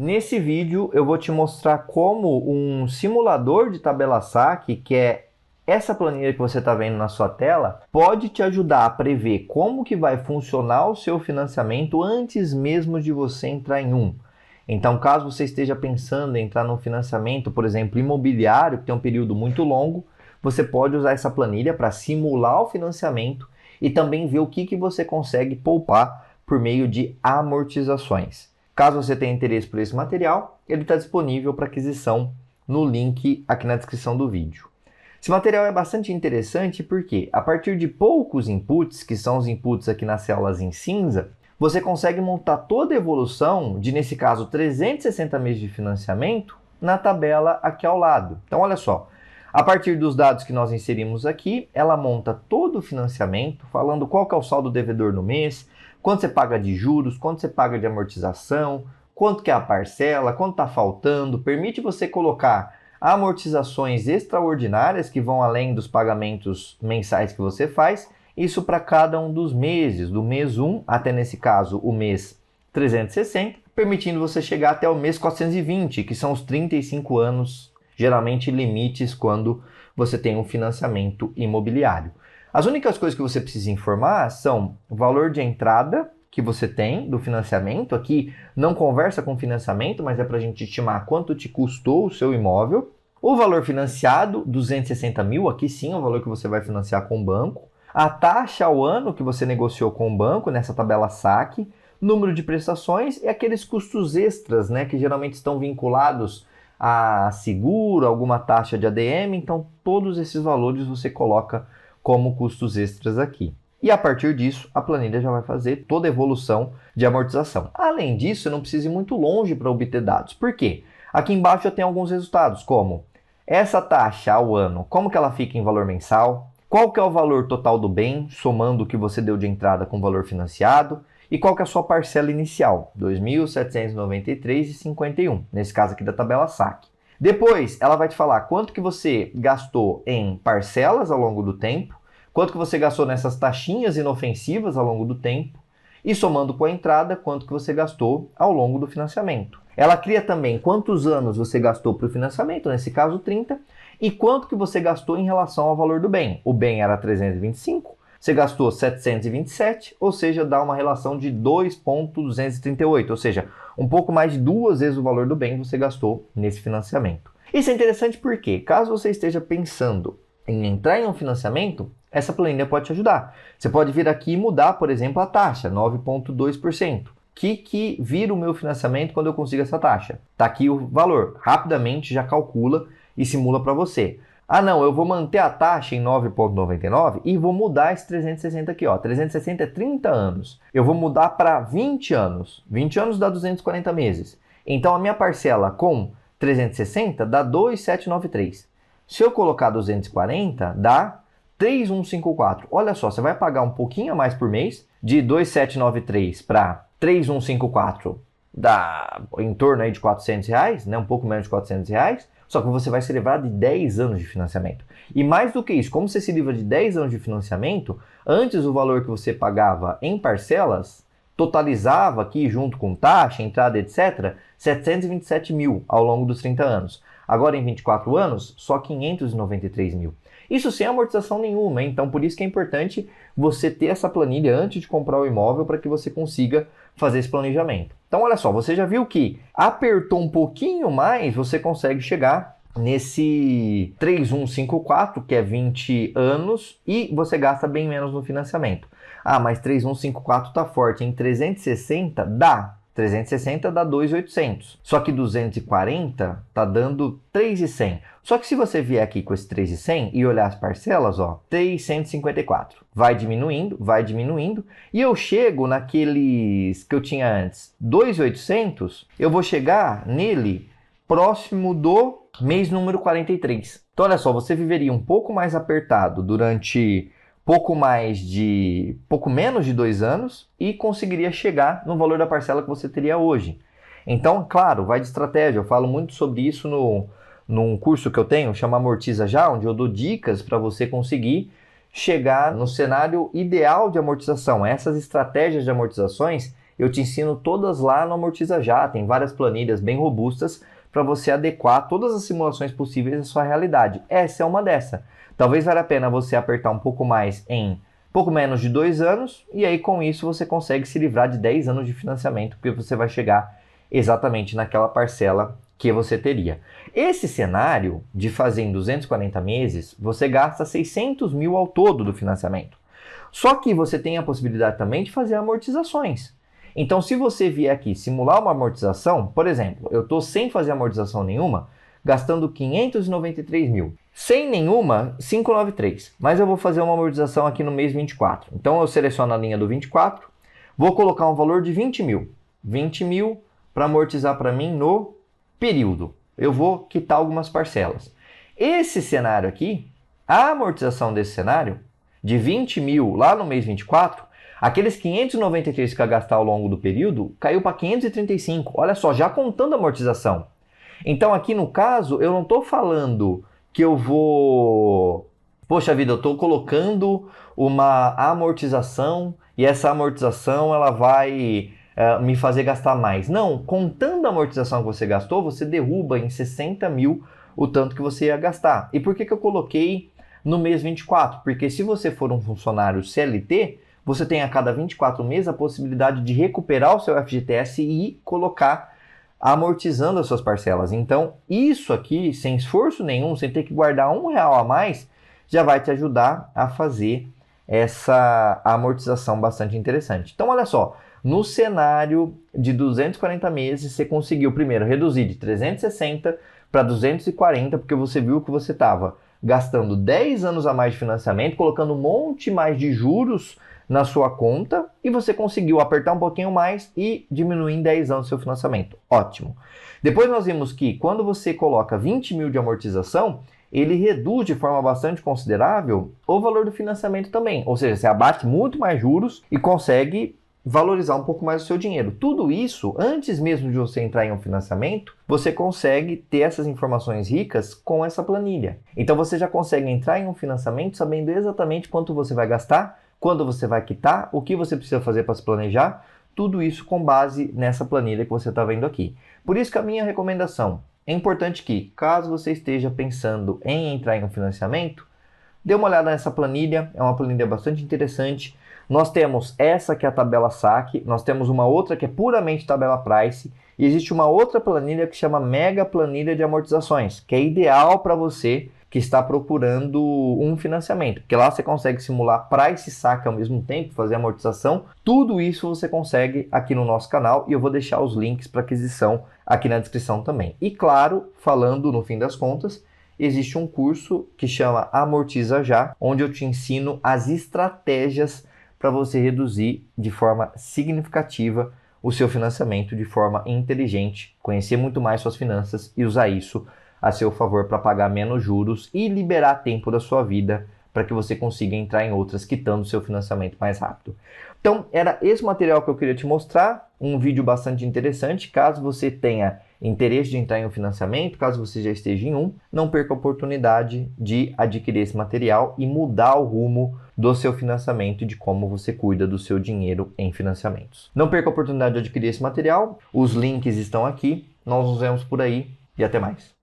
Nesse vídeo eu vou te mostrar como um simulador de tabela saque, que é essa planilha que você está vendo na sua tela, pode te ajudar a prever como que vai funcionar o seu financiamento antes mesmo de você entrar em um. Então, caso você esteja pensando em entrar num financiamento, por exemplo, imobiliário, que tem um período muito longo, você pode usar essa planilha para simular o financiamento e também ver o que você consegue poupar por meio de amortizações. Caso você tenha interesse por esse material, ele está disponível para aquisição no link aqui na descrição do vídeo. Esse material é bastante interessante porque, a partir de poucos inputs, que são os inputs aqui nas células em cinza, você consegue montar toda a evolução de, nesse caso, 360 meses de financiamento na tabela aqui ao lado. Então, olha só, a partir dos dados que nós inserimos aqui, ela monta todo o financiamento, falando qual que é o saldo devedor no mês, quanto você paga de juros, quanto você paga de amortização, quanto que é a parcela, quanto está faltando, permite você colocar amortizações extraordinárias que vão além dos pagamentos mensais que você faz, isso para cada um dos meses, do mês 1 até, nesse caso, o mês 360, permitindo você chegar até o mês 420, que são os 35 anos, geralmente limites quando você tem um financiamento imobiliário. As únicas coisas que você precisa informar são o valor de entrada que você tem do financiamento. Aqui não conversa com financiamento, mas é para a gente estimar quanto te custou o seu imóvel. O valor financiado, 260 mil, aqui sim é o valor que você vai financiar com o banco. A taxa ao ano que você negociou com o banco nessa tabela saque. Número de prestações e aqueles custos extras, né, que geralmente estão vinculados a seguro, alguma taxa de ADM. Então todos esses valores você coloca como custos extras aqui. E a partir disso, a planilha já vai fazer toda a evolução de amortização. Além disso, eu não preciso ir muito longe para obter dados. Por quê? Aqui embaixo já tem alguns resultados, como essa taxa ao ano, como que ela fica em valor mensal, qual que é o valor total do bem, somando o que você deu de entrada com o valor financiado, e qual que é a sua parcela inicial, R$ 2.793,51, nesse caso aqui da tabela saque. Depois, ela vai te falar quanto que você gastou em parcelas ao longo do tempo, quanto que você gastou nessas taxinhas inofensivas ao longo do tempo, e somando com a entrada, quanto que você gastou ao longo do financiamento. Ela cria também quantos anos você gastou para o financiamento, nesse caso 30, e quanto que você gastou em relação ao valor do bem. O bem era 325, você gastou 727, ou seja, dá uma relação de 2,238, ou seja, um pouco mais de 2 vezes o valor do bem você gastou nesse financiamento. Isso é interessante porque, caso você esteja pensando em entrar em um financiamento, essa planilha pode te ajudar. Você pode vir aqui e mudar, por exemplo, a taxa, 9,2%. Que vira o meu financiamento quando eu consigo essa taxa? Está aqui o valor. Rapidamente já calcula e simula para você. Ah, não, eu vou manter a taxa em 9,99 e vou mudar esse 360 aqui, ó. 360 é 30 anos. Eu vou mudar para 20 anos. 20 anos dá 240 meses. Então, a minha parcela com 360 dá 2,793. Se eu colocar 240, dá 3,154. Olha só, você vai pagar um pouquinho a mais por mês, de 2,793 para 3,154, dá em torno aí de R$400, né? Um pouco menos de R$400. Só que você vai se livrar de 10 anos de financiamento. E mais do que isso, como você se livra de 10 anos de financiamento, antes o valor que você pagava em parcelas totalizava aqui, junto com taxa, entrada, etc., 727 mil ao longo dos 30 anos. Agora, em 24 anos, só 593 mil. Isso sem amortização nenhuma, hein? Então por isso que é importante você ter essa planilha antes de comprar o imóvel para que você consiga fazer esse planejamento. Então olha só, você já viu que apertou um pouquinho mais, você consegue chegar nesse 3,154, que é 20 anos, e você gasta bem menos no financiamento. Ah, mas 3,154 está forte, em 360 dá. 360 dá 2.800. Só que 240 tá dando 3.100. Só que se você vier aqui com esse 3.100 e olhar as parcelas, ó, 354. Vai diminuindo. E eu chego naqueles que eu tinha antes, 2.800, eu vou chegar nele próximo do mês número 43. Então olha só, você viveria um pouco mais apertado durante pouco menos de 2 anos e conseguiria chegar no valor da parcela que você teria hoje. Então, claro, vai de estratégia. Eu falo muito sobre isso num curso que eu tenho, chama Amortiza Já, onde eu dou dicas para você conseguir chegar no cenário ideal de amortização. Essas estratégias de amortizações eu te ensino todas lá no Amortiza Já. Tem várias planilhas bem robustas para você adequar todas as simulações possíveis à sua realidade. Essa é uma dessa. Talvez valha a pena você apertar um pouco mais em pouco menos de 2 anos, e aí com isso você consegue se livrar de 10 anos de financiamento, porque você vai chegar exatamente naquela parcela que você teria. Esse cenário de fazer em 240 meses, você gasta 600 mil ao todo do financiamento. Só que você tem a possibilidade também de fazer amortizações. Então, se você vier aqui simular uma amortização, por exemplo, eu estou sem fazer amortização nenhuma, gastando 593 mil. Sem nenhuma, 593. Mas eu vou fazer uma amortização aqui no mês 24. Então, eu seleciono a linha do 24, vou colocar um valor de 20 mil. 20 mil para amortizar para mim no período. Eu vou quitar algumas parcelas. Esse cenário aqui, a amortização desse cenário, de 20 mil lá no mês 24, aqueles 593 que eu gastar ao longo do período, caiu para 535. Olha só, já contando a amortização. Então aqui no caso, eu não estou falando que eu vou... Poxa vida, eu estou colocando uma amortização e essa amortização ela vai me fazer gastar mais. Não, contando a amortização que você gastou, você derruba em 60 mil o tanto que você ia gastar. E por que eu coloquei no mês 24? Porque se você for um funcionário CLT, você tem a cada 24 meses a possibilidade de recuperar o seu FGTS e colocar amortizando as suas parcelas. Então, isso aqui, sem esforço nenhum, sem ter que guardar R$1 a mais, já vai te ajudar a fazer essa amortização bastante interessante. Então, olha só, no cenário de 240 meses, você conseguiu primeiro reduzir de 360 para 240, porque você viu que você estava gastando 10 anos a mais de financiamento, colocando um monte mais de juros na sua conta, e você conseguiu apertar um pouquinho mais e diminuir em 10 anos o seu financiamento. Ótimo. Depois nós vimos que quando você coloca 20 mil de amortização, ele reduz de forma bastante considerável o valor do financiamento também. Ou seja, você abate muito mais juros e consegue valorizar um pouco mais o seu dinheiro. Tudo isso, antes mesmo de você entrar em um financiamento, você consegue ter essas informações ricas com essa planilha. Então você já consegue entrar em um financiamento sabendo exatamente quanto você vai gastar, quando você vai quitar, o que você precisa fazer para se planejar, tudo isso com base nessa planilha que você está vendo aqui. Por isso que a minha recomendação, é importante que, caso você esteja pensando em entrar em um financiamento, dê uma olhada nessa planilha, é uma planilha bastante interessante. Nós temos essa que é a tabela saque, nós temos uma outra que é puramente tabela price, e existe uma outra planilha que chama Mega Planilha de Amortizações, que é ideal para você que está procurando um financiamento, porque lá você consegue simular price e saque ao mesmo tempo, fazer amortização. Tudo isso você consegue aqui no nosso canal e eu vou deixar os links para aquisição aqui na descrição também. E claro, falando no fim das contas, existe um curso que chama Amortiza Já, onde eu te ensino as estratégias para você reduzir de forma significativa o seu financiamento de forma inteligente, conhecer muito mais suas finanças e usar isso a seu favor para pagar menos juros e liberar tempo da sua vida para que você consiga entrar em outras quitando o seu financiamento mais rápido. Então, era esse material que eu queria te mostrar, um vídeo bastante interessante. Caso você tenha interesse de entrar em um financiamento, caso você já esteja em um, não perca a oportunidade de adquirir esse material e mudar o rumo do seu financiamento e de como você cuida do seu dinheiro em financiamentos. Não perca a oportunidade de adquirir esse material, os links estão aqui, nós nos vemos por aí e até mais.